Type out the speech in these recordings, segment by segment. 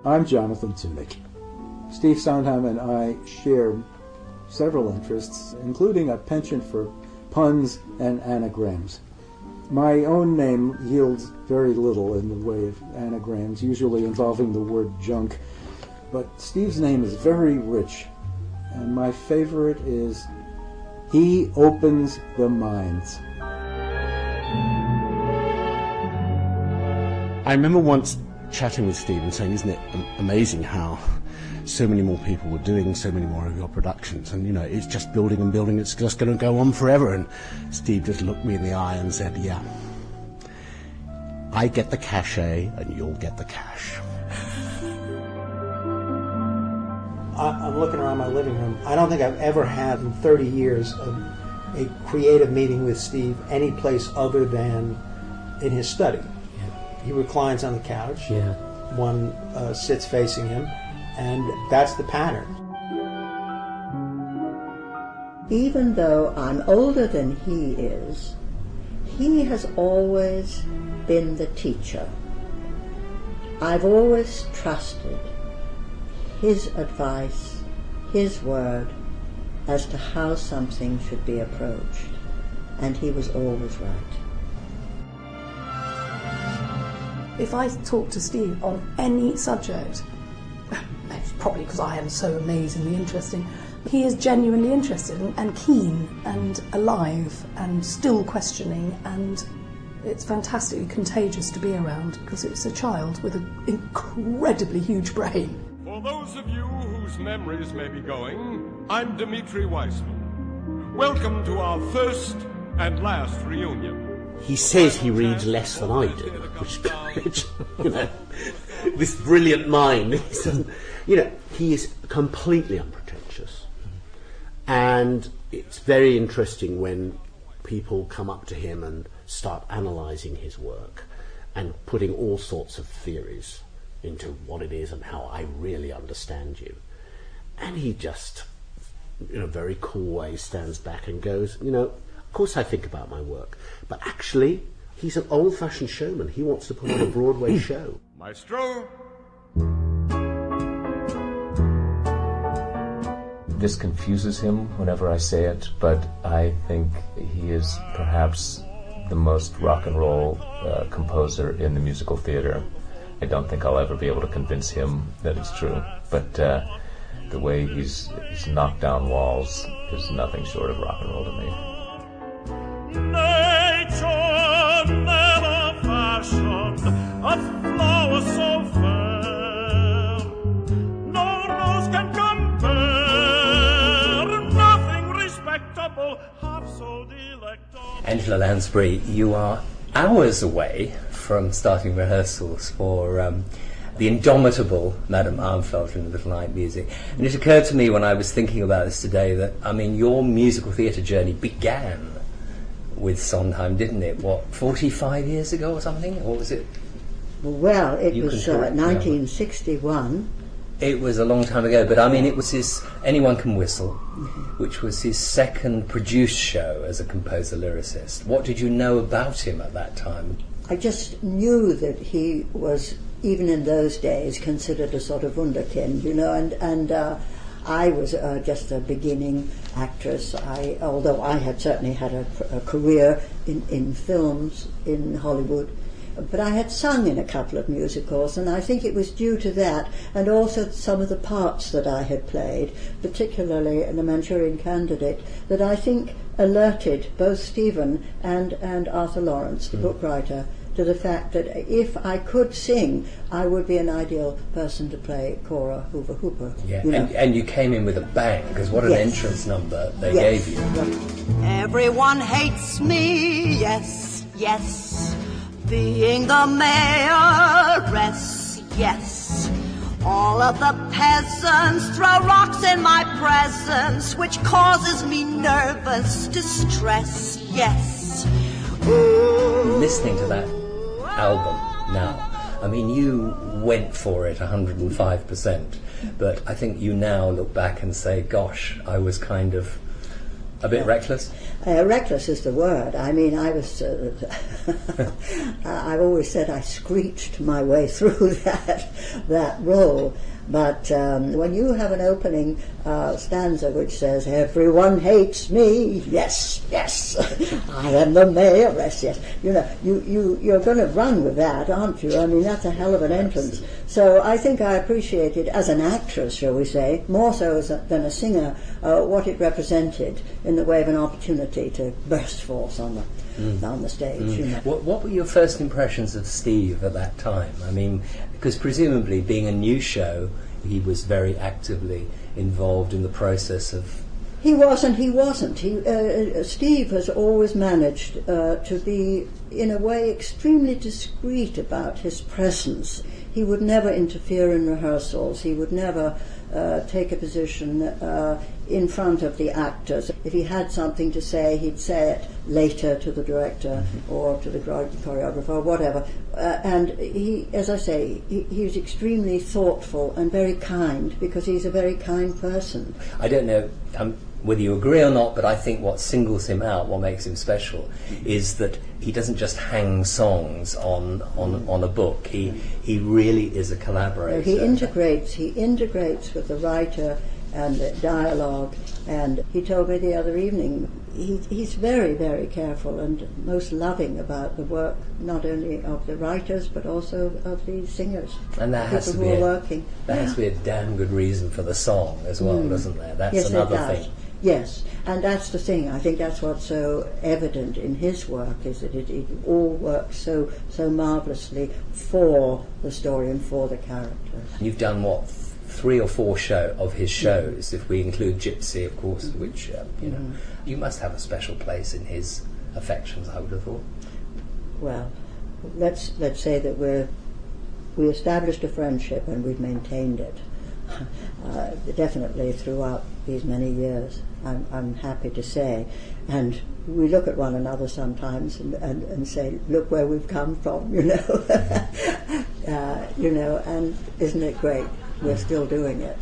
I'm Jonathan Tunick. Steve Sondheim and I share several interests, including a penchant for puns and anagrams. My own name yields very little in the way of anagrams, usually involving the word junk, but Steve's name is very rich, and my favorite is He Opens the Minds. I remember once chatting with Steve and saying, isn't it amazing how so many more people were doing so many more of your productions, and it's just building and building, it's just going to go on forever. And Steve just looked me in the eye and said, yeah, I get the cachet and you'll get the cash. I'm looking around my living room. I don't think I've ever had in 30 years a creative meeting with Steve any place other than in his study. Yeah. He reclines on the couch. Yeah. One sits facing him, and that's the pattern. Even though I'm older than he has always been the teacher. I've always trusted his advice, his word, as to how something should be approached, and he was always right. If I talk to Steve on any subject, it's probably because I am so amazingly interesting, he is genuinely interested and keen and alive and still questioning, and it's fantastically contagious to be around because it's a child with an incredibly huge brain. For those of you whose memories may be going, I'm Dmitri Weissman. Welcome to our first and last reunion. He says he reads less than I do, which this brilliant mind. He is completely unpretentious. And it's very interesting when people come up to him and start analysing his work and putting all sorts of theories into what it is and how I really understand you. And he just, in a very cool way, stands back and goes, of course I think about my work, but actually, he's an old-fashioned showman. He wants to put on a Broadway show. Maestro? This confuses him whenever I say it, but I think he is perhaps the most rock and roll composer in the musical theater. I don't think I'll ever be able to convince him that it's true, but the way he's knocked down walls is nothing short of rock and roll to me. Nature never fashioned a flower so fair. No rose can compare, nothing respectable, half so delectable. Angela Lansbury, you are hours away from starting rehearsals for the indomitable Madame Armfeldt in the Little Night Music. And it occurred to me when I was thinking about this today that, your musical theatre journey began with Sondheim, didn't it? 45 years ago or something? Or was it? Well, it was 1961. It was a long time ago, but it was his Anyone Can Whistle, which was his second produced show as a composer-lyricist. What did you know about him at that time? I just knew that he was, even in those days, considered a sort of wunderkind, and I was just a beginning actress. Although I had certainly had a career in films in Hollywood, but I had sung in a couple of musicals, and I think it was due to that, and also some of the parts that I had played, particularly in The Manchurian Candidate, that I think alerted both Stephen and Arthur Lawrence, the book writer, to the fact that if I could sing, I would be an ideal person to play Cora Hoover Hooper. Yeah, and you came in with a bang, because what an entrance number they gave you. Everyone hates me, yes, yes. Being the mayoress, yes. All of the peasants throw rocks in my presence, which causes me nervous distress, yes. Ooh. Listening to that album now, you went for it 105%, but I think you now look back and say, gosh, I was kind of A bit reckless? Reckless is the word. I mean, I was... I've always said I screeched my way through that role. But when you have an opening stanza which says, "Everyone hates me, yes, yes, I am the mayoress, yes," you know, you're going to run with that, aren't you? I mean, that's a hell of an entrance. So I think I appreciated, as an actress, shall we say, more so than a singer, what it represented in the way of an opportunity to burst forth on the stage. You know. What were your first impressions of Steve at that time? I mean, because presumably being a new show, he was very actively involved in the process of... He wasn't. Steve has always managed to be, in a way, extremely discreet about his presence. He would never interfere in rehearsals. He would never take a position in front of the actors. If he had something to say, he'd say it later to the director or to the choreographer or whatever. And he, as I say, he was extremely thoughtful and very kind, because he's a very kind person. I don't know whether you agree or not, but I think what singles him out, what makes him special, is that he doesn't just hang songs on a book. He really is a collaborator. He integrates with the writer and the dialogue. And he told me the other evening, he's very, very careful and most loving about the work, not only of the writers but also of the singers. And that has to be has to be a damn good reason for the song as well, doesn't there? That's another thing. Yes, and that's the thing. I think that's what's so evident in his work, is that it all works so marvellously for the story and for the characters. You've done, what, 3 or 4 of his shows, if we include Gypsy, of course, which, you know, you must have a special place in his affections, I would have thought. Well, let's say that we established a friendship and we've maintained it. Definitely throughout these many years, I'm happy to say. And we look at one another sometimes and say, "Look where we've come from," you know. You know, and isn't it great? We're still doing it.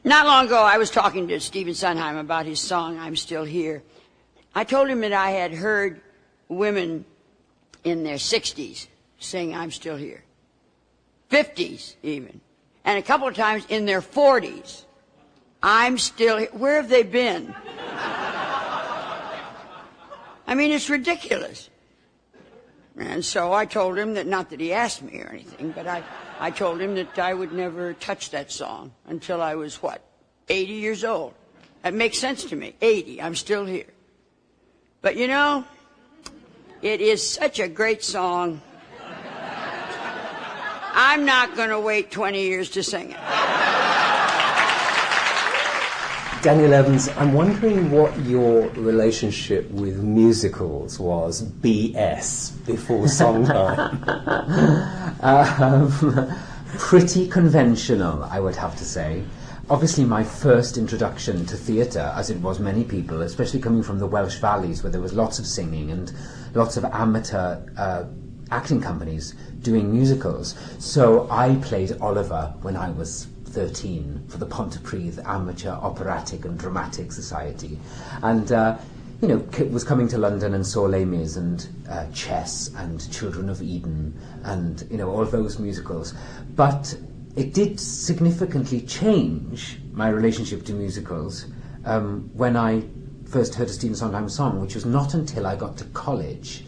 Not long ago, I was talking to Stephen Sondheim about his song, "I'm Still Here." I told him that I had heard women in their 60s sing "I'm Still Here," 50s even, and a couple of times in their 40s. "I'm still here." Where have they been? I mean, it's ridiculous. And so I told him that, not that he asked me or anything, but I told him that I would never touch that song until I was, 80 years old. That makes sense to me. 80, I'm still here. But you know, it is such a great song. I'm not going to wait 20 years to sing it. Daniel Evans, I'm wondering what your relationship with musicals was, BS, before Sondheim. Pretty conventional, I would have to say. Obviously, my first introduction to theatre, as it was many people, especially coming from the Welsh valleys, where there was lots of singing and lots of amateur acting companies doing musicals. So I played Oliver when I was 13 for the Pontypridd Amateur Operatic and Dramatic Society, and was coming to London and saw Les Mis and Chess and Children of Eden and all those musicals. But it did significantly change my relationship to musicals when I first heard a Stephen Sondheim song, which was not until I got to college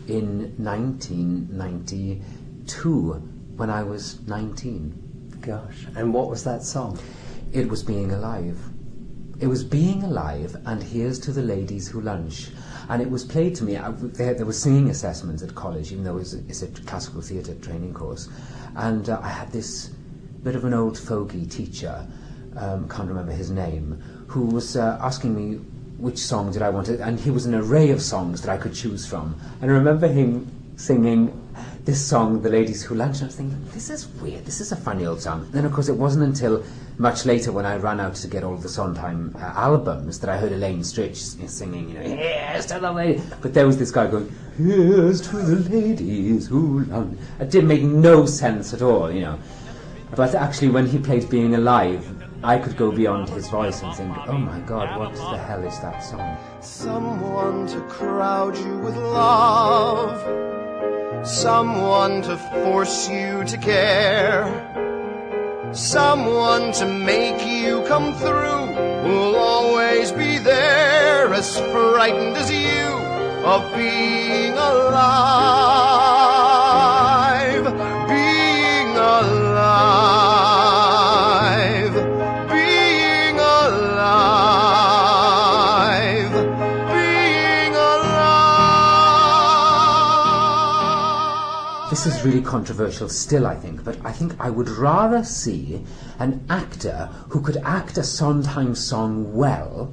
in 1992, when I was 19. Gosh, and what was that song? It was Being Alive. It was Being Alive and Here's to the Ladies Who Lunch. And it was played to me. There were singing assessments at college, even though it's a classical theatre training course. And I had this bit of an old fogey teacher, can't remember his name, who was asking me which song did I want to... And he was an array of songs that I could choose from. And I remember him singing this song, The Ladies Who Lunch, and I was thinking, this is weird, this is a funny old song. And then, of course, it wasn't until much later, when I ran out to get all the Sondheim albums, that I heard Elaine Stritch singing, here's to the ladies. But there was this guy going, here's to the ladies who lunch. It didn't make no sense at all, But actually, when he played Being Alive, I could go beyond his voice and think, oh my God, what the hell is that song? Someone to crowd you with love, someone to force you to care, someone to make you come through, who'll always be there, as frightened as you of being alive, being alive, being alive, being alive. This is really controversial still, I think, but I think I would rather see an actor who could act a Sondheim song well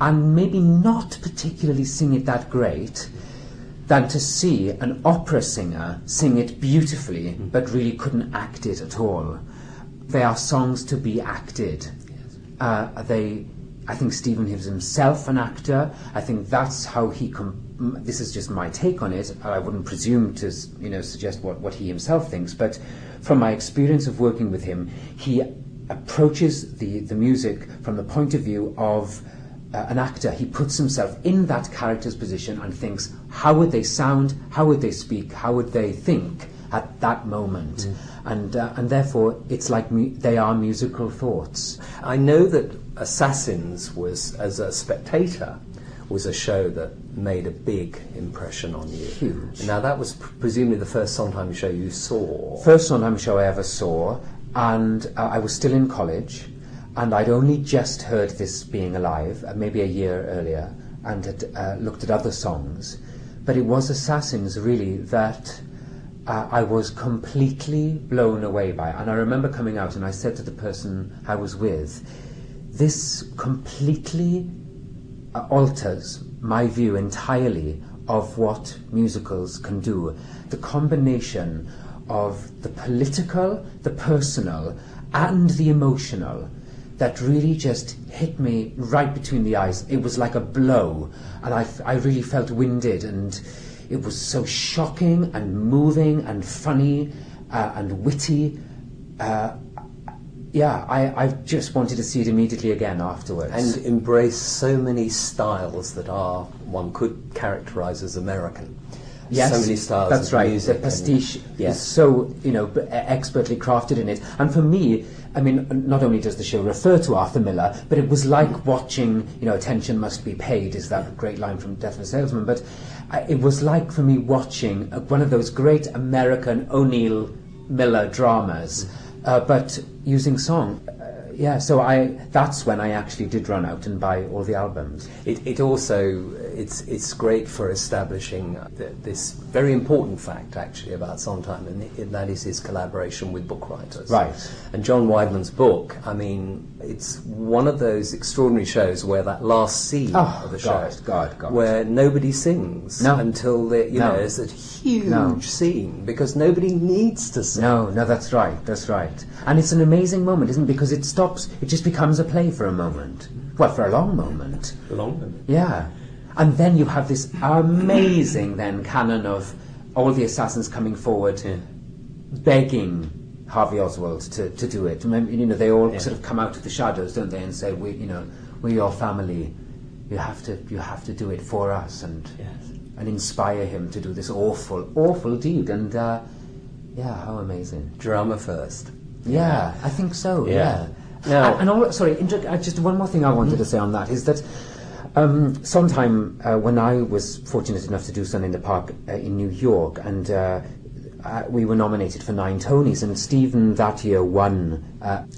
and maybe not particularly sing it that great, than to see an opera singer sing it beautifully but really couldn't act it at all. They are songs to be acted. I think Stephen is himself an actor. I think that's how he this is just my take on it. I wouldn't presume to suggest what he himself thinks, but from my experience of working with him, he approaches the music from the point of view of an actor. He puts himself in that character's position and thinks, how would they sound, how would they speak, how would they think at that moment? And therefore it's like they are musical thoughts. I know that Assassins was, as a spectator, was a show that made a big impression on you. Huge. Now that was presumably the first Sondheim show you saw. First Sondheim show I ever saw, and I was still in college, and I'd only just heard this being alive, maybe a year earlier, and had looked at other songs. But it was Assassins, really, that I was completely blown away by. And I remember coming out and I said to the person I was with, this completely alters my view entirely of what musicals can do. The combination of the political, the personal, and the emotional that really just hit me right between the eyes. It was like a blow, and I really felt winded, and it was so shocking and moving and funny and witty. I just wanted to see it immediately again afterwards. And embrace so many styles that one could characterise as American. Yes, so many styles. That's of right. Music The pastiche is so expertly crafted in it. And for me, I mean, not only does the show refer to Arthur Miller, but it was like watching, Attention Must Be Paid, is that great line from Death of a Salesman. But it was like for me watching one of those great American O'Neill Miller dramas, but using song. So that's when I actually did run out and buy all the albums. It also, it's great for establishing this very important fact, actually, about Sondheim, and that is his collaboration with book writers. Right. And John Weidman's book, I mean, it's one of those extraordinary shows where that last scene of the show, where nobody sings until it's a huge scene, because nobody needs to sing. No, that's right. And it's an amazing moment, isn't it? Because it just becomes a play for a moment. Well, for a long moment. Yeah. And then you have this amazing canon of all the assassins coming forward begging Harvey Oswald to do it. They all sort of come out of the shadows, don't they, and say, we're your family. You have to do it for us, and inspire him to do this awful deed. And how amazing. Drama first. Yeah, I think so. Yeah. Now, just one more thing I wanted to say on that is that Sondheim, when I was fortunate enough to do Sun in the Park in New York, and we were nominated for 9 Tonys, and Stephen that year won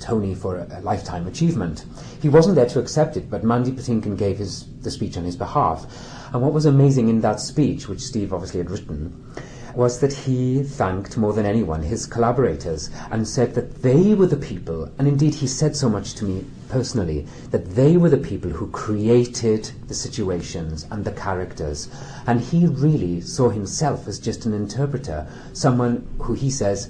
Tony for a Lifetime Achievement. He wasn't there to accept it, but Mandy Patinkin gave the speech on his behalf. And what was amazing in that speech, which Steve obviously had written, was that he thanked more than anyone his collaborators and said that they were the people, and indeed he said so much to me personally, that they were the people who created the situations and the characters. And he really saw himself as just an interpreter, someone who, he says,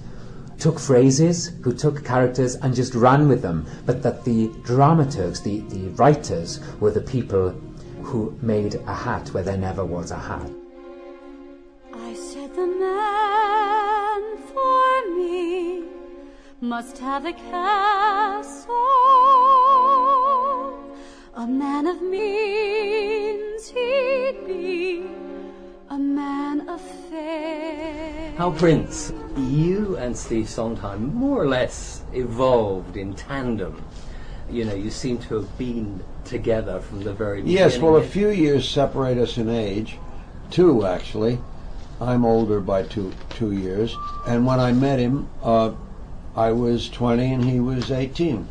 took phrases, who took characters and just ran with them, but that the dramaturgs, the writers, were the people who made a hat where there never was a hat. The man for me must have a castle. A man of means he'd be, a man of fair. Hal Prince, you and Steve Sondheim more or less evolved in tandem. You know, you seem to have been together from the very beginning. Yes, well, a few years separate us in age. 2, actually. I'm older by two years. And when I met him, I was 20 and he was 18.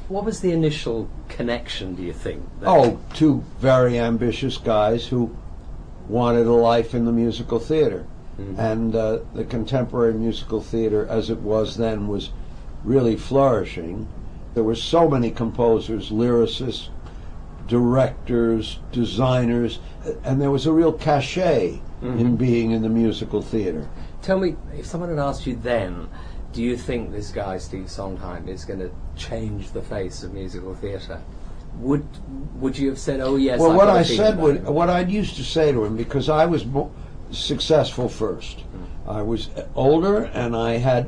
What was the initial connection, do you think? Oh, 2 very ambitious guys who wanted a life in the musical theater. And the contemporary musical theater, as it was then, was really flourishing. There were so many composers, lyricists, directors, designers, and there was a real cachet in being in the musical theater. Tell me, if someone had asked you then, do you think this guy, Steve Sondheim, is going to change the face of musical theatre? Would you have said, oh yes? Well, what I said, what I used to say to him, because I was successful first. I was older, and I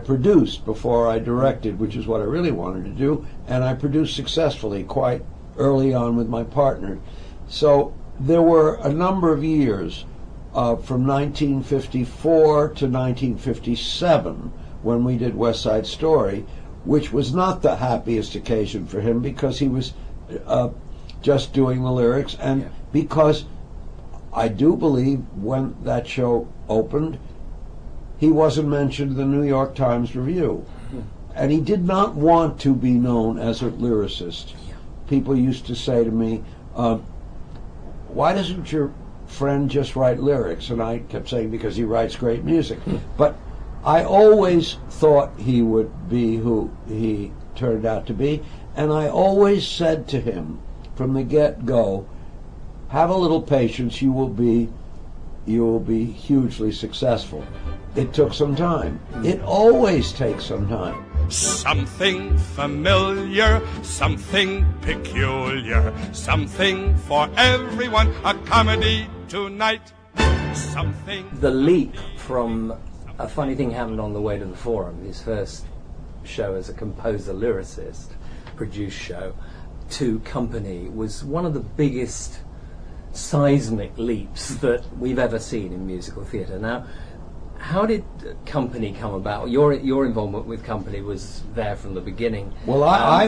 produced before I directed, which is what I really wanted to do, and I produced successfully quite early on with my partner. So there were a number of years from 1954 to 1957 when we did West Side Story, which was not the happiest occasion for him because he was just doing the lyrics, and because I do believe when that show opened, he wasn't mentioned in the New York Times Review. And he did not want to be known as a lyricist. People used to say to me, why doesn't your friend just write lyrics? And I kept saying, because he writes great music. But I always thought he would be who he turned out to be. And I always said to him from the get-go, have a little patience, you will be hugely successful. It took some time. It always takes some time. Something familiar, something peculiar, something for everyone, a comedy tonight. Something. The leap from A Funny Thing Happened on the Way to the Forum, his first show as a composer lyricist, produced show, to Company, was one of the biggest seismic leaps that we've ever seen in musical theatre. Now, how did Company come about? Your involvement with Company was there from the beginning. Well, I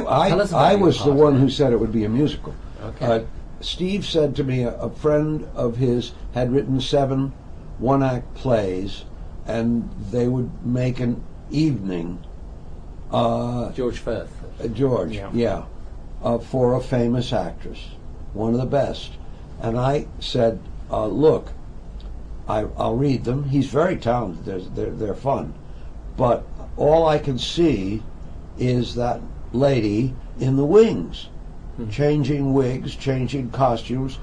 was the one who said it would be a musical. Okay. Steve said to me, a friend of his had written 7 one-act plays, and they would make an evening. George Firth. George, yeah, for a famous actress, one of the best. And I said, look, I'll read them. He's very talented. They're fun. But all I can see is that lady in the wings, changing wigs, changing costumes,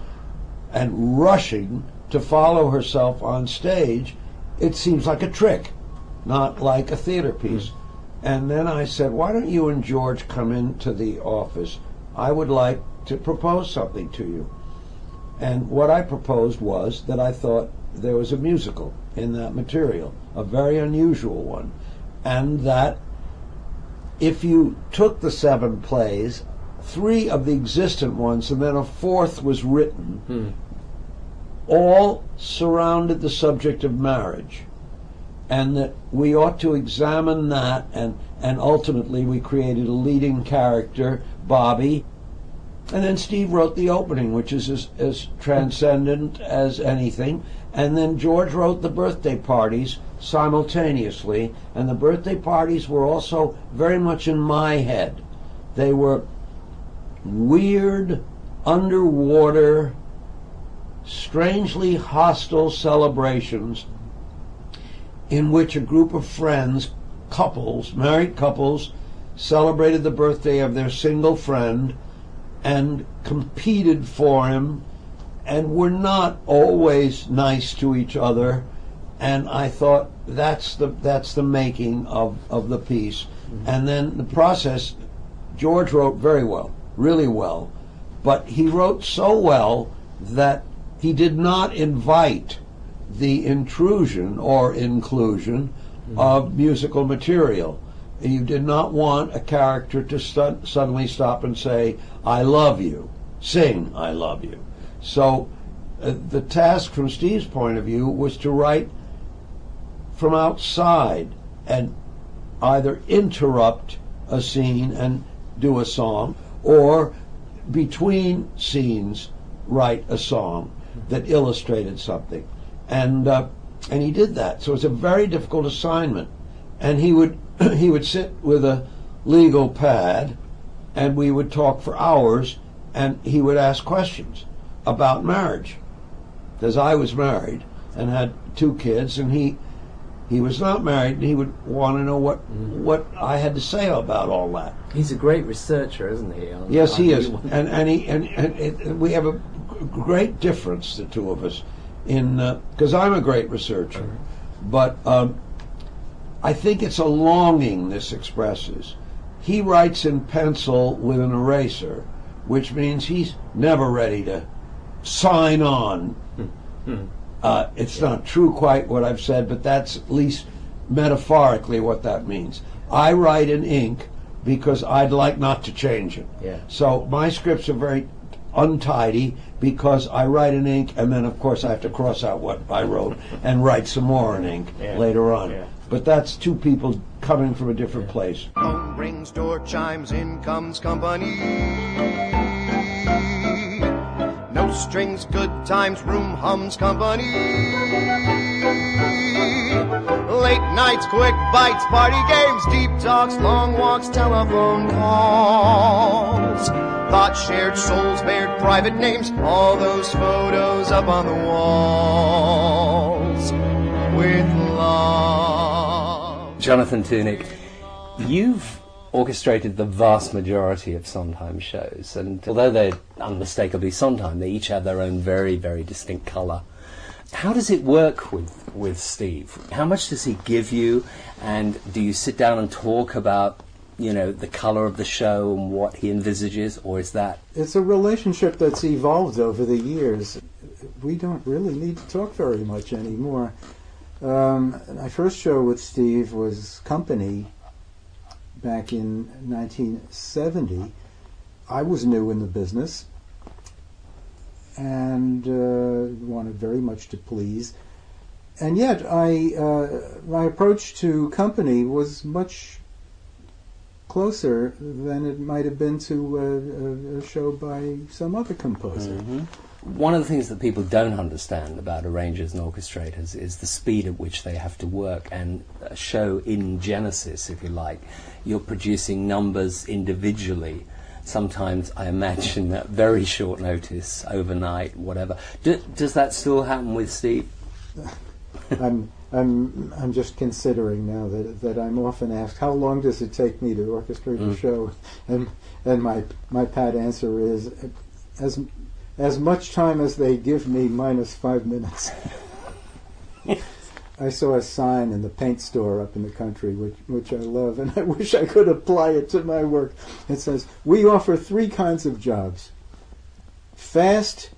and rushing to follow herself on stage. It seems like a trick, not like a theater piece. And then I said, why don't you and George come into the office? I would like to propose something to you. And what I proposed was that I thought there was a musical in that material, a very unusual one, and that if you took the 7 plays, 3 of the existent ones, and then a 4th was written, all surrounded the subject of marriage, and that we ought to examine that, and ultimately we created a leading character, Bobby. And then Steve wrote the opening, which is as transcendent as anything. And then George wrote the birthday parties simultaneously. And the birthday parties were also very much in my head. They were weird, underwater, strangely hostile celebrations in which a group of friends, couples, married couples, celebrated the birthday of their single friend and competed for him, and were not always nice to each other. And I thought that's the making of the piece. And then the process, George wrote very well, really well, but he wrote so well that he did not invite the intrusion or inclusion of musical material. You did not want a character to suddenly stop and say, I love you, sing I love you. So the task from Steve's point of view was to write from outside and either interrupt a scene and do a song, or between scenes write a song that illustrated something. And he did that. So it's a very difficult assignment. And he would sit with a legal pad, and we would talk for hours, and he would ask questions about marriage, because I was married and had 2 kids, and he was not married, and he would want to know what I had to say about all that. He's a great researcher, isn't he? Yes, he is, and we have a great difference, the two of us, in because I'm a great researcher, but I think it's a longing this expresses. He writes in pencil with an eraser, which means he's never ready to sign on. It's not true quite what I've said, but that's at least metaphorically what that means. I write in ink because I'd like not to change it. Yeah. So my scripts are very untidy because I write in ink, and then of course I have to cross out what I wrote and write some more in ink later on. Yeah. But that's two people coming from a different place. Phone rings, door chimes, in comes company. No strings, good times, room hums company. Late nights, quick bites, party games, deep talks, long walks, telephone calls. Thoughts shared, souls bared, private names, all those photos up on the walls with love. Jonathan Tunick, you've orchestrated the vast majority of Sondheim shows, and although they're unmistakably Sondheim, they each have their own very, very distinct colour. How does it work with Steve? How much does he give you, and do you sit down and talk about, the colour of the show and what he envisages, or is that... It's a relationship that's evolved over the years. We don't really need to talk very much anymore. My first show with Steve was Company back in 1970. I was new in the business and wanted very much to please. And yet my approach to Company was much closer than it might have been to a show by some other composer. Mm-hmm. One of the things that people don't understand about arrangers and orchestrators is the speed at which they have to work, and a show in Genesis, if you like, you're producing numbers individually. Sometimes, I imagine, at very short notice, overnight, whatever. Does that still happen with Steve? I'm just considering now that I'm often asked, how long does it take me to orchestrate a show? And my pat answer is, as much time as they give me minus 5 minutes. I saw a sign in the paint store up in the country, which I love, and I wish I could apply it to my work. It says, we offer 3 kinds of jobs: fast,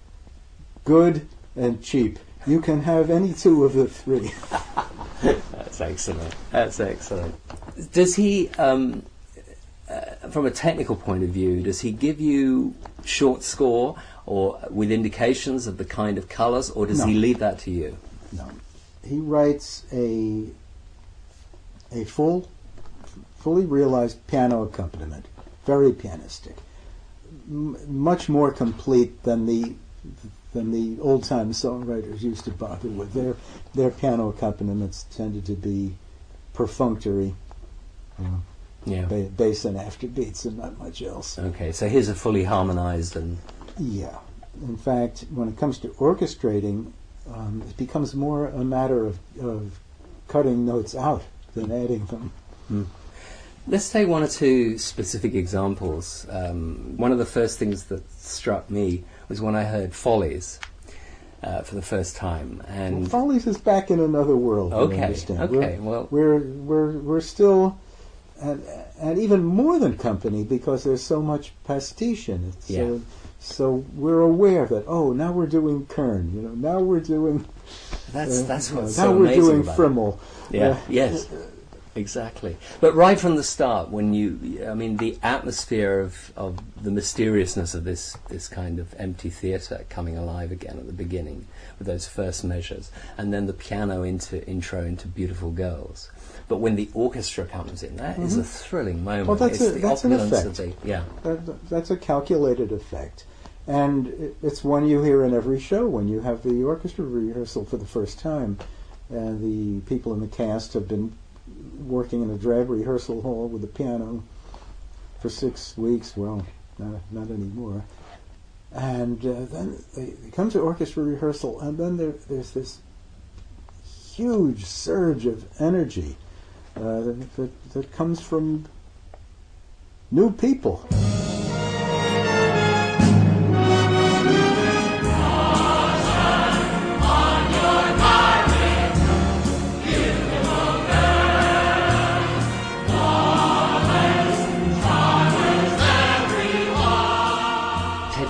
good, and cheap. You can have any 2 of the 3. That's excellent. That's excellent. Does he, from a technical point of view, does he give you short score or with indications of the kind of colours, or does he leave that to you? No. He writes a fully realized piano accompaniment, very pianistic, much more complete than the old-time songwriters used to bother with. Their piano accompaniments tended to be perfunctory, bass and afterbeats and not much else. Okay, so his are fully harmonized and... Yeah. In fact, when it comes to orchestrating, it becomes more a matter of cutting notes out than adding them. Let's take 1 or 2 specific examples. One of the first things that struck me was when I heard Follies for the first time. And Follies is back in another world. Okay, you understand. okay. We're still, and even more than Company, because there's so much pastiche in it. So we're aware that now we're doing Kern. Now we're doing That's what's now so we're amazing doing about Frimmel. it. Yeah, yes, exactly. But right from the start, the atmosphere of the mysteriousness of this kind of empty theatre coming alive again at the beginning with those first measures, and then the piano intro into Beautiful Girls. But when the orchestra comes in, that is a thrilling moment. Well, that's an effect. That's a calculated effect. And it's one you hear in every show when you have the orchestra rehearsal for the first time. And the people in the cast have been working in a drag rehearsal hall with the piano for 6 weeks. Well, not anymore. And then they come to orchestra rehearsal, and then there's this huge surge of energy that comes from new people.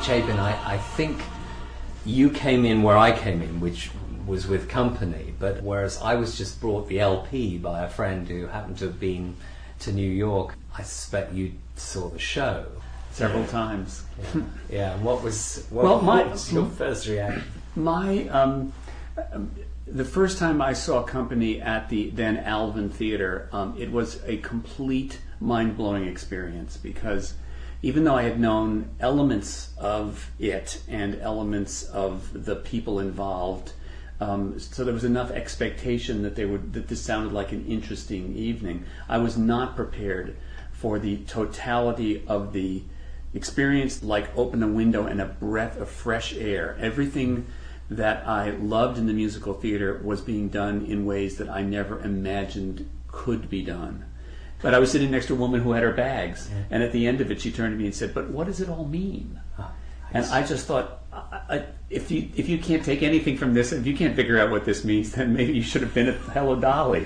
Chapin, I think you came in where I came in, which was with company, but whereas I was just brought the LP by a friend who happened to have been to New York, I suspect you saw the show. Several times. Yeah. What was your first reaction? The first time I saw company at the then Alvin Theatre, it was a complete mind-blowing experience, because even though I had known elements of it and elements of the people involved, so there was enough expectation that this sounded like an interesting evening, I was not prepared for the totality of the experience, like open a window and a breath of fresh air. Everything that I loved in the musical theater was being done in ways that I never imagined could be done. But I was sitting next to a woman who had her bags, and at the end of it she turned to me and said, "But what does it all mean?" And I just thought, if you can't take anything from this, if you can't figure out what this means, then maybe you should have been at Hello Dolly.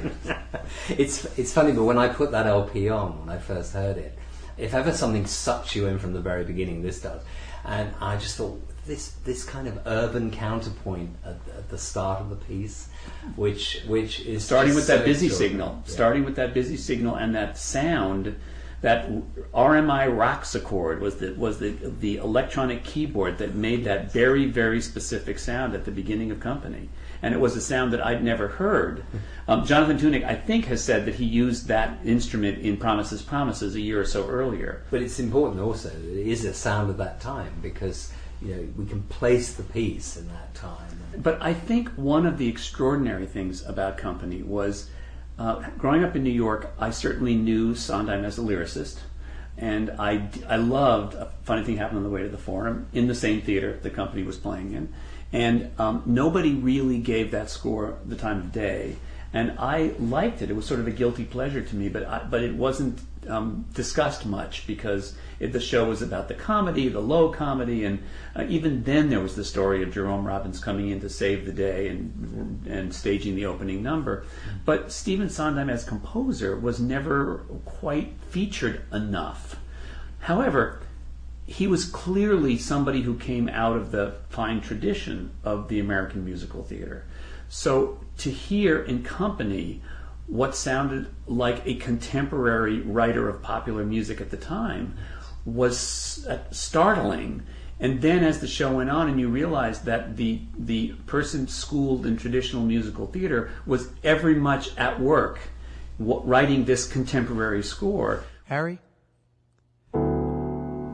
It's funny, but when I put that LP on, when I first heard it, if ever something sucks you in from the very beginning, this does. And I just thought, this kind of urban counterpoint at the start of the piece, which is starting with that busy signal, starting with that busy signal and that sound, that RMI Roxachord was the electronic keyboard that made that very, very specific sound at the beginning of Company, and it was a sound that I'd never heard. Jonathan Tunick, I think, has said that he used that instrument in Promises, Promises a year or so earlier. But it's important also that it is a sound of that time, because we can place the piece in that time. But I think one of the extraordinary things about Company was, growing up in New York, I certainly knew Sondheim as a lyricist, and I loved, a funny thing happened on the way to the Forum, in the same theater the Company was playing in, and nobody really gave that score the time of day, and I liked it. It was sort of a guilty pleasure to me, but it wasn't discussed much, because the show was about the comedy, the low comedy, and even then there was the story of Jerome Robbins coming in to save the day and staging the opening number. But Stephen Sondheim as composer was never quite featured enough. However, he was clearly somebody who came out of the fine tradition of the American musical theater. So to hear in Company what sounded like a contemporary writer of popular music at the time was startling. And then as the show went on and you realized that the person schooled in traditional musical theater was every much at work writing this contemporary score. Harry,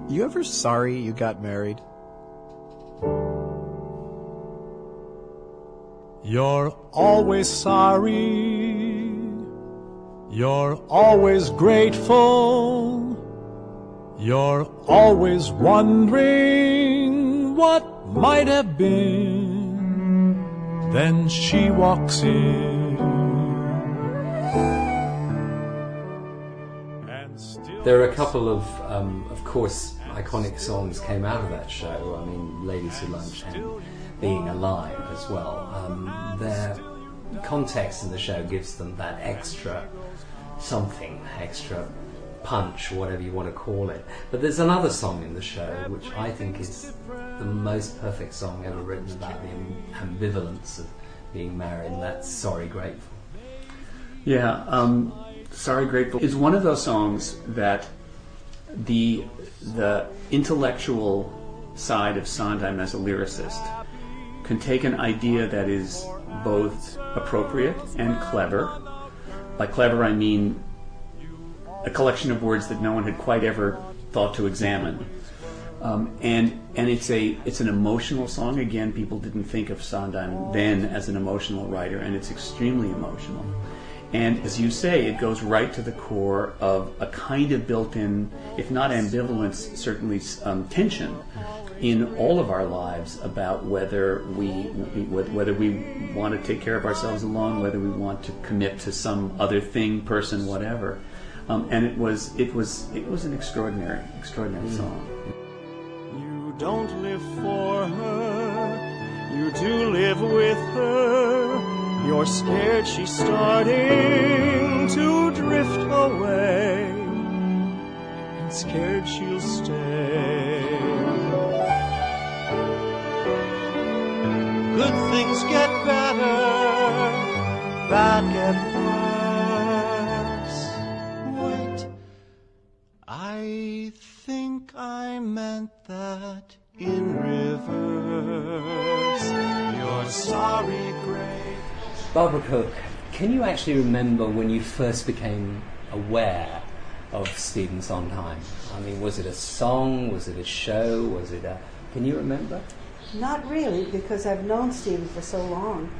you ever sorry you got married? You're always sorry. You're always grateful. You're always wondering what might have been. Then she walks in. There are a couple of course, iconic songs came out of that show. I mean, Ladies Who Lunch and Being Alive as well. Their context in the show gives them that extra something, extra punch, whatever you want to call it. But there's another song in the show which I think is the most perfect song ever written about the ambivalence of being married, and that's Sorry Grateful. Yeah, Sorry Grateful is one of those songs that the intellectual side of Sondheim as a lyricist can take an idea that is both appropriate and clever. By clever, I mean a collection of words that no one had quite ever thought to examine. And it's an emotional song. Again, people didn't think of Sondheim then as an emotional writer, and it's extremely emotional. And as you say, it goes right to the core of a kind of built-in, if not ambivalence, certainly tension in all of our lives about whether we want to take care of ourselves alone, whether we want to commit to some other thing, person, whatever. And it was an extraordinary song. You don't live for her, you do live with her. You're scared she's starting to drift away, and scared she'll stay. Good things get better, bad get worse. Wait, I think I meant that in reverse. You're sorry, Grace. Barbara Cook, can you actually remember when you first became aware of Stephen Sondheim? I mean, was it a song? Was it a show? Can you remember? Not really, because I've known Stephen for so long.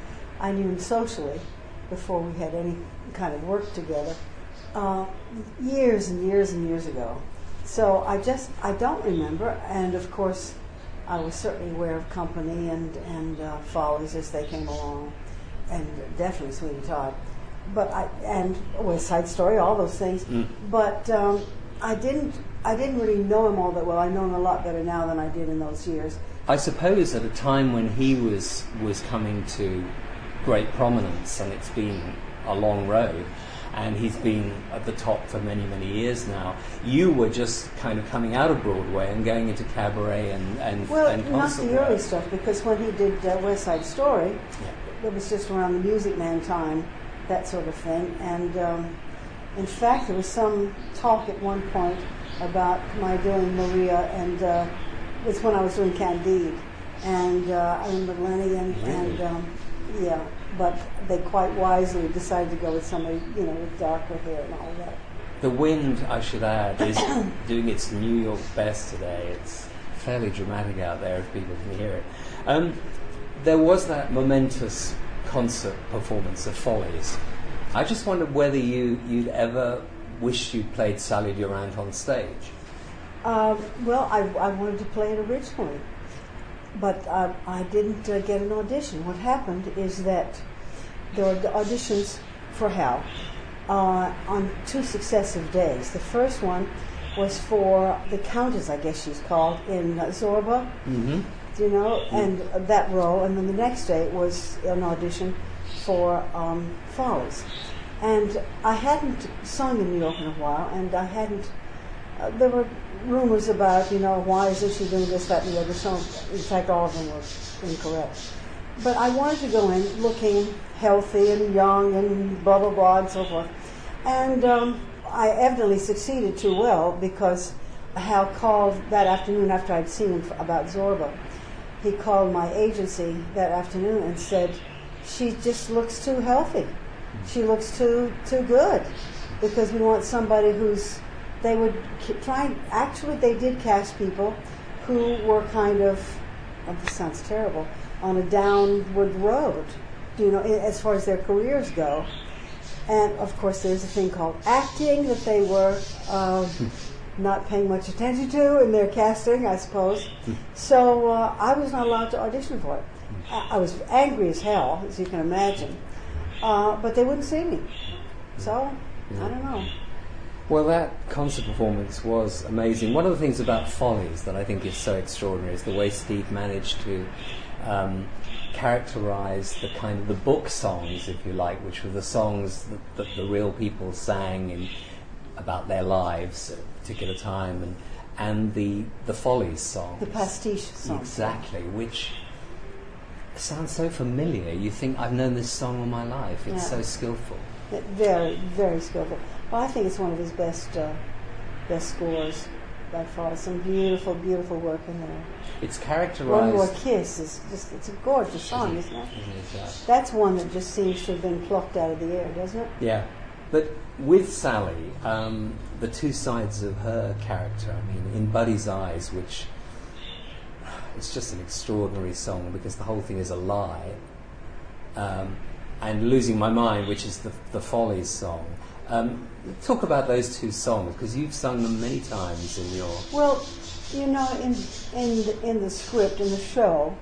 I knew him socially before we had any kind of work together, years and years and years ago. So I don't remember, and of course I was certainly aware of Company and Follies as they came along, and definitely Sweeney Todd, and West Side Story, all those things. But I didn't really know him all that well. I know him a lot better now than I did in those years. I suppose at a time when he was coming to great prominence, and it's been a long road, and he's been at the top for many, many years now. You were just kind of coming out of Broadway and going into cabaret and concert not the work. early stuff, because when he did West Side Story, it was just around the Music Man time, that sort of thing. And in fact, there was some talk at one point about my doing Maria, and it was when I was doing Candide. And I remember Lenny and but they quite wisely decided to go with somebody, with darker hair and all that. The Wind, I should add, is doing its New York best today. It's fairly dramatic out there if people can hear it. There was that momentous concert performance of Follies. I just wondered whether you'd ever wished you'd played Sally Durant on stage. Well, I wanted to play it originally, but I didn't get an audition. What happened is that there were auditions for Hal on 2 successive days. The first one was for the Countess, I guess she's called, in Zorba. Mm-hmm. And that role, and then the next day was an audition for Follies. And I hadn't sung in New York in a while, and I hadn't, there were rumors about, why isn't she doing this, that, and the other. So, in fact, all of them were incorrect. But I wanted to go in looking healthy and young and blah, blah, blah, and so forth. And I evidently succeeded too well, because Hal called that afternoon after I'd seen him about Zorba. He called my agency that afternoon and said, she just looks too healthy. She looks too good, because we want somebody they would try, actually they did cast people who were kind of, this sounds terrible, on a downward road, as far as their careers go. And of course there's a thing called acting that they were not paying much attention to in their casting, I suppose. So I was not allowed to audition for it. I was angry as hell, as you can imagine. But they wouldn't see me. So, I don't know. Well, that concert performance was amazing. One of the things about Follies that I think is so extraordinary is the way Steve managed to characterize the kind of the book songs, if you like, which were the songs that the real people sang about their lives at a particular time, and the Follies songs. The pastiche songs. Exactly, which sounds so familiar. You think, I've known this song all my life. It's so skillful. Very, very skillful. Well, I think it's one of his best scores by far. Some beautiful, beautiful work in there. It's characterized... One More Kiss is just, it's a gorgeous song, isn't it? That's one that just seems to have been plucked out of the air, doesn't it? Yeah. But with Sally, the two sides of her character, I mean, In Buddy's Eyes, which... it's just an extraordinary song because the whole thing is a lie. And Losing My Mind, which is the Follies song. Talk about those two songs, because you've sung them many times in your... Well, you know, in the script, in the show,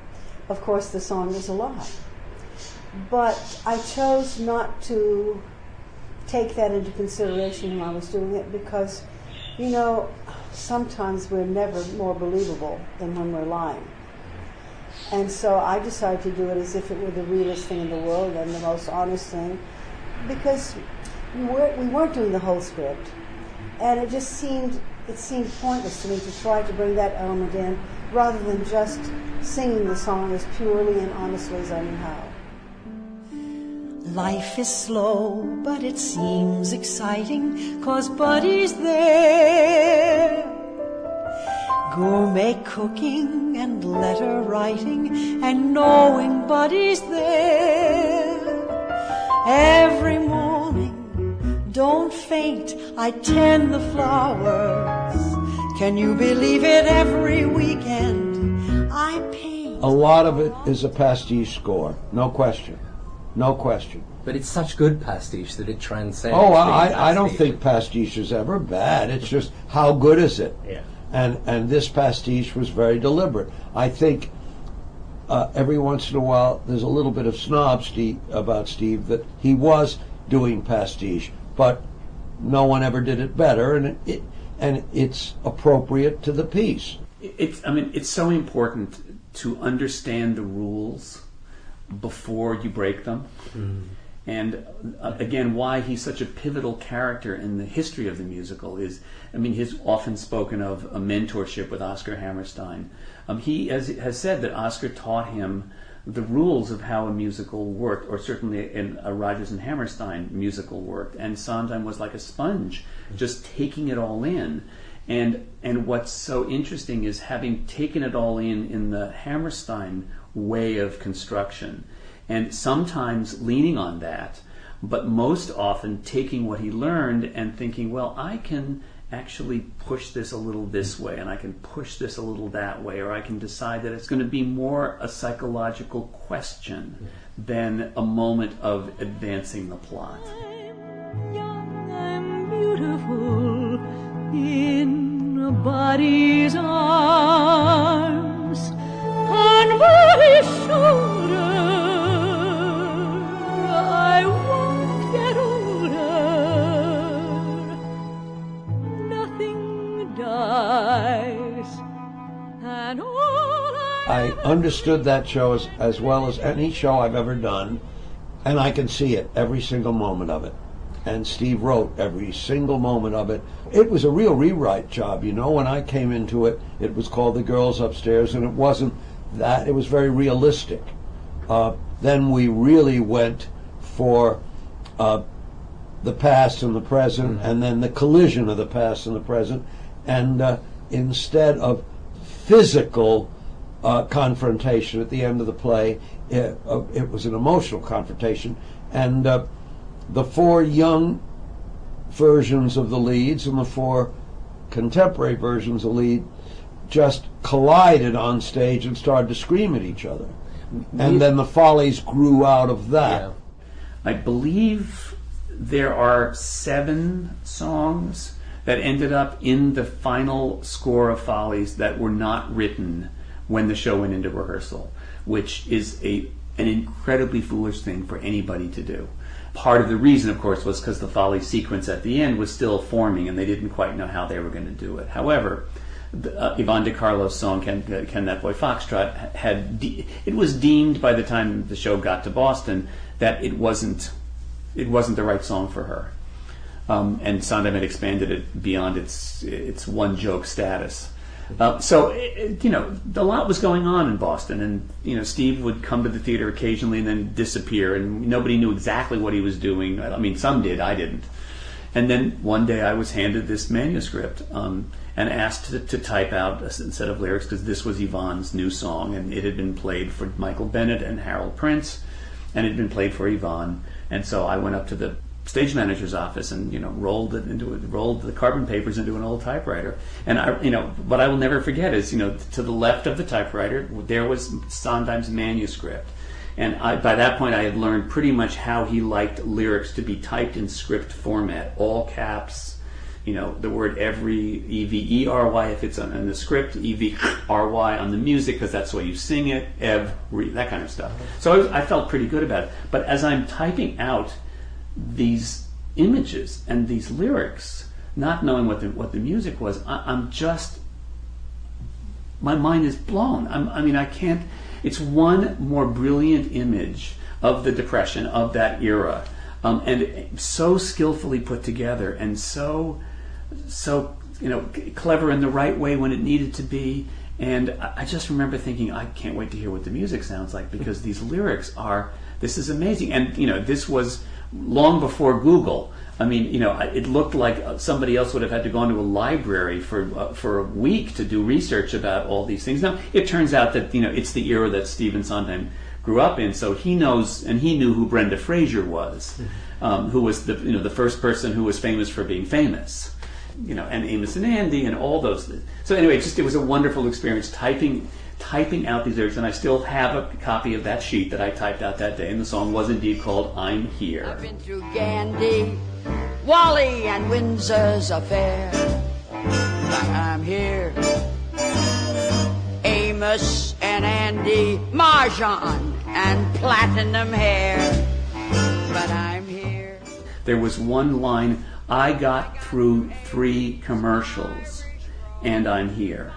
of course the song is a lie. But I chose not to take that into consideration when I was doing it because, you know, sometimes we're never more believable than when we're lying. And so I decided to do it as if it were the realest thing in the world and the most honest thing, because we weren't doing the whole script, and it seemed pointless to me to try to bring that element in rather than just singing the song as purely and honestly as I knew how. Life is slow, but it seems exciting, 'cause Buddy's there. Gourmet cooking and letter writing, and knowing Buddy's there. Every morning, don't faint, I tend the flowers. Can you believe it? Every weekend I paint. A lot of it is a pastiche score, no question. No question. But it's such good pastiche that it transcends. Oh, I don't think pastiche is ever bad. It's just, how good is it? Yeah. And this pastiche was very deliberate. I think every once in a while there's a little bit of snobbery about Steve, that he was doing pastiche, but no one ever did it better, and it's appropriate to the piece. It's so important to understand the rules before you break them. And again, why he's such a pivotal character in the history of the musical is, he's often spoken of a mentorship with Oscar Hammerstein. He has said that Oscar taught him the rules of how a musical worked, or certainly a Rodgers and Hammerstein musical worked, and Sondheim was like a sponge, just taking it all in. And what's so interesting is, having taken it all in the Hammerstein way of construction, and sometimes leaning on that, but most often taking what he learned and thinking, well, I can actually push this a little this way, and I can push this a little that way, or I can decide that it's going to be more a psychological question than a moment of advancing the plot. I'm beautiful in a body's arms, on body's shoulder. I won't get older. Nothing dies, and all I understood that show as well as any show I've ever done, and I can see it, every single moment of it. And Steve wrote every single moment of it. It was a real rewrite job, you know. When I came into it, it was called The Girls Upstairs, and it wasn't that. It was very realistic. Then we really went for the past and the present, and then the collision of the past and the present. And instead of physical confrontation at the end of the play, it was an emotional confrontation. And the four young versions of the leads and the four contemporary versions of the lead just collided on stage and started to scream at each other. And then the Follies grew out of that. Yeah. I believe there are 7 songs that ended up in the final score of Follies that were not written when the show went into rehearsal, which is an incredibly foolish thing for anybody to do. Part of the reason, of course, was because the Follies sequence at the end was still forming and they didn't quite know how they were going to do it. However, Yvonne DiCarlo's song "Can That Boy Foxtrot" it was deemed by the time the show got to Boston that it wasn't the right song for her, and Sondheim had expanded it beyond its one joke status. So, a lot was going on in Boston, and, Steve would come to the theater occasionally and then disappear, and nobody knew exactly what he was doing. I mean, some did, I didn't. And then one day I was handed this manuscript and asked to type out a set of lyrics, because this was Yvonne's new song, and it had been played for Michael Bennett and Hal Prince, and it had been played for Yvonne. And so I went up to the stage manager's office and rolled the carbon papers into an old typewriter. And what I will never forget is to the left of the typewriter there was Sondheim's manuscript, and by that point I had learned pretty much how he liked lyrics to be typed in script format, all caps. The word every, E-V-E-R-Y if it's in the script, E-V-R-Y on the music because that's the way you sing it, every, that kind of stuff. So I felt pretty good about it. But as I'm typing out these images and these lyrics, not knowing what the music was, I'm just, my mind is blown. I can't. It's one more brilliant image of the Depression, of that era, and so skillfully put together, and so clever in the right way when it needed to be. And I just remember thinking, I can't wait to hear what the music sounds like, because these lyrics are, this is amazing. And this was long before Google. It looked like somebody else would have had to go into a library for a week to do research about all these things. Now, it turns out that it's the era that Stephen Sondheim grew up in, so he knows, and he knew who Brenda Fraser was, who was the first person who was famous for being famous, and Amos and Andy and all those. So anyway, it was a wonderful experience typing out these lyrics, and I still have a copy of that sheet that I typed out that day, and the song was indeed called I'm Here. I've been through Gandhi, Wally, and Windsor's affair, but I'm here. Amos and Andy, Marjan and platinum hair, but I'm here. There was one line, I got through 3 commercials, and I'm here.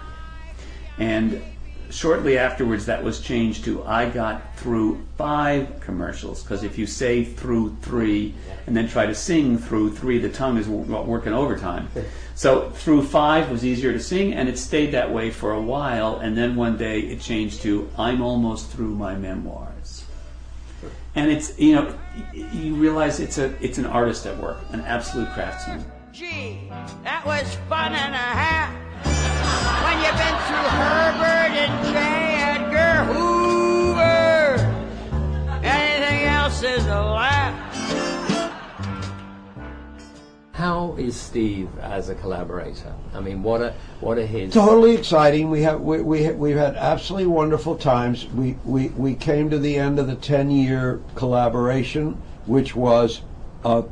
And shortly afterwards, that was changed to I got through 5 commercials, because if you say through 3 and then try to sing through 3, the tongue is working overtime. So through 5 was easier to sing, and it stayed that way for a while, and then one day it changed to I'm almost through my memoirs. And it's, you realize it's an artist at work, an absolute craftsman. Gee, that was fun and a half. When you've been through Herbert and J. Edgar Hoover, anything else is a laugh. How is Steve as a collaborator? What are his? Totally exciting. we've had absolutely wonderful times. We came to the end of the 10-year collaboration, which was for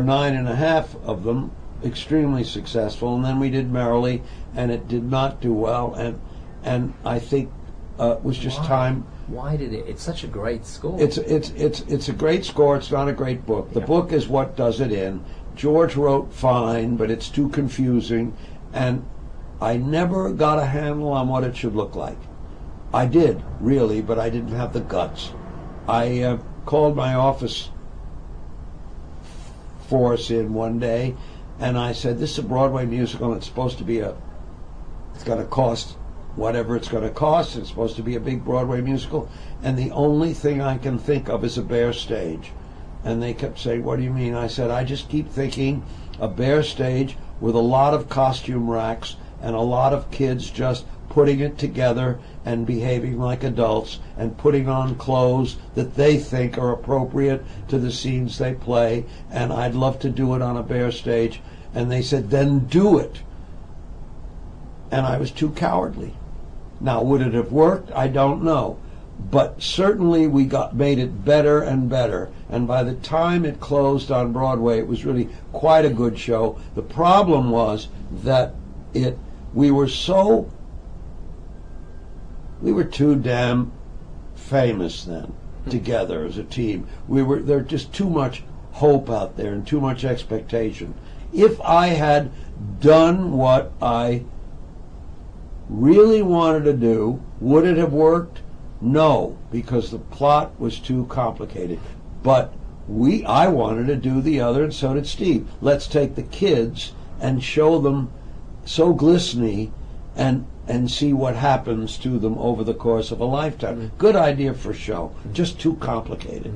9.5 of them extremely successful, and then we did Merrily, and it did not do well, and I think it was just time. Why did it? It's such a great score. It's a great score. It's not a great book. The book is what does it in. George wrote fine, but it's too confusing, and I never got a handle on what it should look like. I did, really, but I didn't have the guts. I called my office force in one day, and I said, this is a Broadway musical, and it's supposed to be it's going to cost whatever it's going to cost. It's supposed to be a big Broadway musical, and the only thing I can think of is a bare stage. And they kept saying, what do you mean? I said, I just keep thinking a bare stage with a lot of costume racks and a lot of kids just putting it together and behaving like adults and putting on clothes that they think are appropriate to the scenes they play, and I'd love to do it on a bare stage. And they said, then do it. And I was too cowardly. Now, would it have worked? I don't know. But certainly we made it better and better. And by the time it closed on Broadway, it was really quite a good show. The problem was that we were too damn famous then together as a team. There was just too much hope out there and too much expectation. If I had done what I really wanted to do, would it have worked? No, because the plot was too complicated. But I wanted to do the other, and so did Steve. Let's take the kids and show them so glistening and see what happens to them over the course of a lifetime. Good idea for show, just too complicated.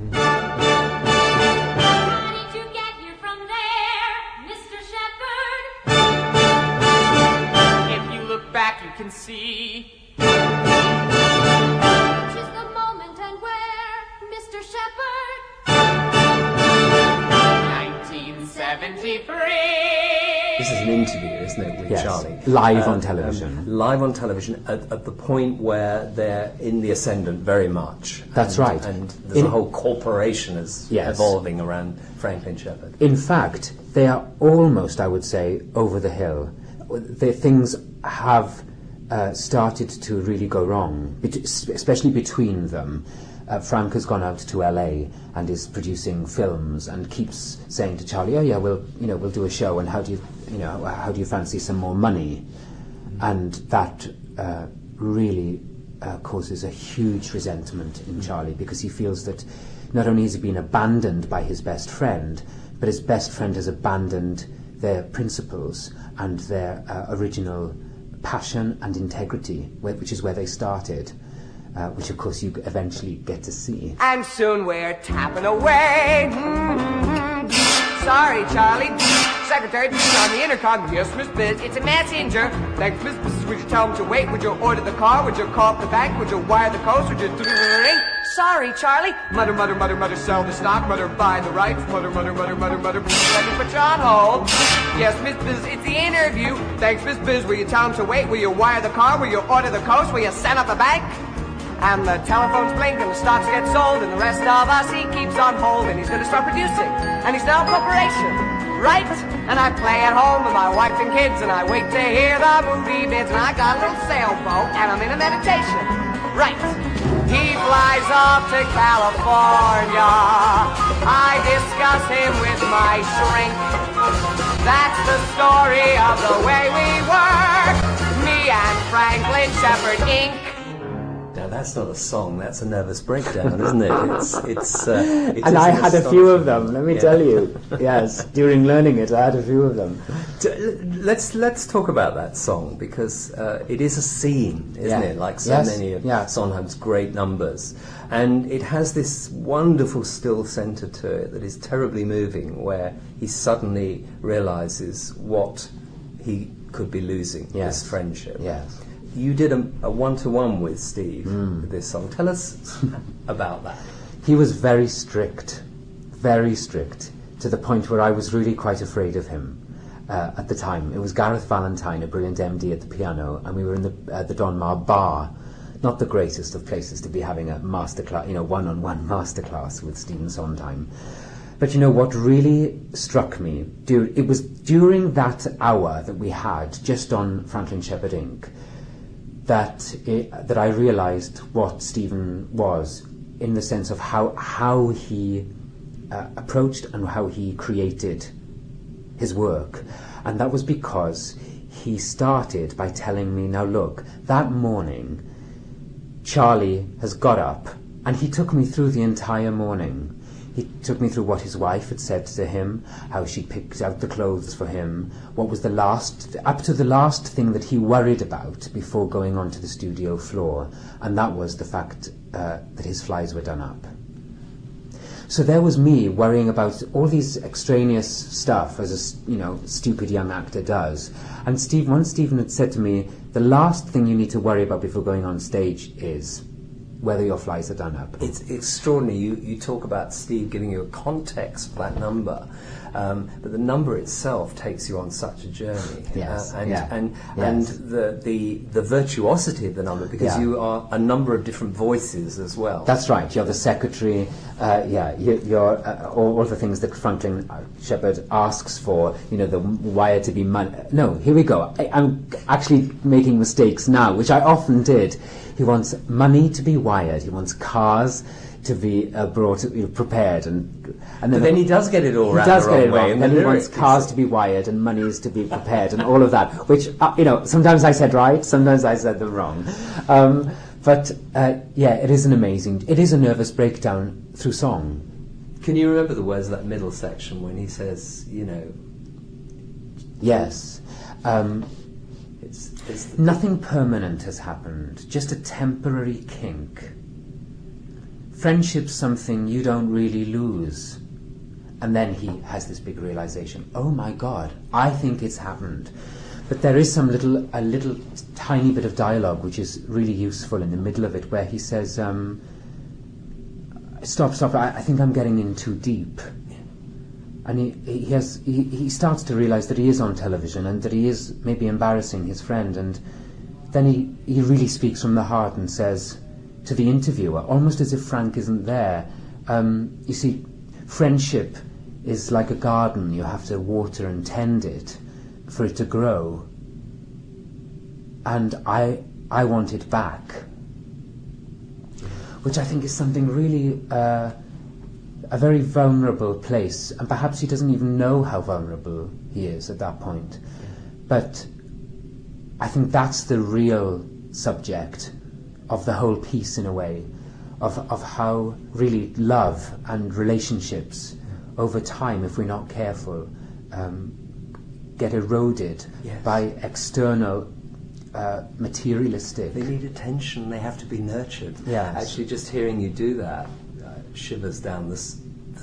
Back you can see which is the moment and where, Mr. Shepherd? 1973. This is an interview, isn't it, with Yes. Charlie? Live on television. Live on television at the point where they're in the ascendant very much. That's right. And there's a whole corporation is evolving around Franklin Shepherd. In fact, they are almost, I would say, over the hill. Things have started to really go wrong, especially between them. Frank has gone out to LA and is producing films and keeps saying to Charlie, "Oh yeah, we'll do a show. And how do you fancy some more money?" And that really causes a huge resentment in Charlie, because he feels that not only has he been abandoned by his best friend, but his best friend has abandoned their principles and their original passion and integrity, which is where they started, which of course you eventually get to see. And soon we're tapping away. Sorry, Charlie. Secretary, on the intercom. Yes, Miss Biz, it's a messenger. Thanks, Miss Biz. Would you tell him to wait? Would you order the car? Would you call up the bank? Would you wire the coast? Would you ring? Sorry, Charlie. Mutter, mutter, mutter, mutter, sell the stock. Mutter, buy the rights. Mutter, mutter, mutter, mutter, mutter, let me put you on hold. Yes, Miss Biz, it's the interview. Thanks, Miss Biz. Will you tell him to wait? Will you wire the car? Will you order the coast? Will you send up the bank? And the telephones blink and the stocks get sold, and the rest of us he keeps on hold, and he's going to start producing, and he's now a corporation, right? And I play at home with my wife and kids, and I wait to hear the movie bids, and I got a little sailboat, and I'm in a meditation, right? He flies off to California, I discuss him with my shrink. That's the story of the way we work, me and Franklin Shepherd Inc. Now that's not a song, that's a nervous breakdown, isn't it? It's and I had a few of them, let me tell you. Yes, during learning it, I had a few of them. Let's talk about that song, because it is a scene, isn't it? Like so many of Sondheim's great numbers. And it has this wonderful still centre to it that is terribly moving, where he suddenly realises what he could be losing, this friendship. Yes. You did a one-to-one with Steve with this song. Tell us about that. He was very strict, to the point where I was really quite afraid of him at the time. It was Gareth Valentine, a brilliant MD at the piano, and we were in the Don Mar bar. Not the greatest of places to be having a masterclass, one-on-one masterclass with Stephen Sondheim. But what really struck me, it was during that hour that we had, just on Franklin Shepherd Inc., that I realised what Stephen was, in the sense of how he approached and how he created his work. And that was because he started by telling me, now look, that morning Charlie has got up, and he took me through the entire morning. He took me through what his wife had said to him, how she picked out the clothes for him, what was up to the last thing that he worried about before going onto the studio floor, and that was the fact that his flies were done up. So there was me worrying about all these extraneous stuff, as a stupid young actor does. And once Stephen had said to me, the last thing you need to worry about before going on stage is whether your flies are done up. It's extraordinary. You talk about Steve giving you a context for that number, but the number itself takes you on such a journey. Yes, and the virtuosity of the number, because you are a number of different voices as well. That's right. You're the secretary. You're all the things that Franklin Shepherd asks for. The wire to be money. No, here we go. I'm actually making mistakes now, which I often did. He wants money to be wired. He wants cars to be prepared, and then he does get it all right. He does get it wrong. And then he wants cars to be wired and monies to be prepared, and all of that. Which sometimes I said right, sometimes I said them wrong. But it is it is a nervous breakdown through song. Can you remember the words of that middle section when he says, Yes. Nothing permanent has happened, just a temporary kink. Friendship's something you don't really lose. And then he has this big realization, oh my God, I think it's happened. But there is a little tiny bit of dialogue which is really useful in the middle of it, where he says, stop, I think I'm getting in too deep. And he starts to realize that he is on television and that he is maybe embarrassing his friend, and then he really speaks from the heart and says to the interviewer, almost as if Frank isn't there, you see, friendship is like a garden. You have to water and tend it for it to grow, and I want it back, which I think is something really a very vulnerable place, and perhaps he doesn't even know how vulnerable he is at that point. But I think that's the real subject of the whole piece, in a way, of how really love and relationships over time, if we're not careful, get eroded by external materialistic. They need attention, they have to be nurtured. Yes. Actually, just hearing you do that shivers down the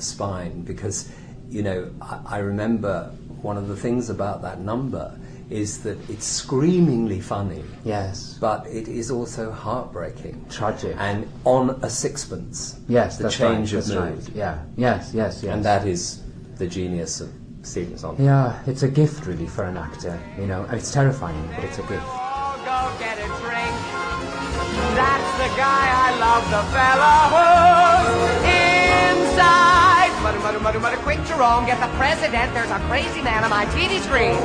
spine, because, you know, I remember one of the things about that number is that it's screamingly funny. Yes. But it is also heartbreaking. Tragic. And on a sixpence. Yes, the that's change right, of that's mood. right. Yeah. Yes. And that is the genius of Stephen Sondheim. Yeah, it's a gift really for an actor, you know. It's terrifying, but it's a gift. Go get a drink. That's the guy I love, the fella who's inside. Mutter, quick, Jerome, get the president. There's a crazy man on my TV screen.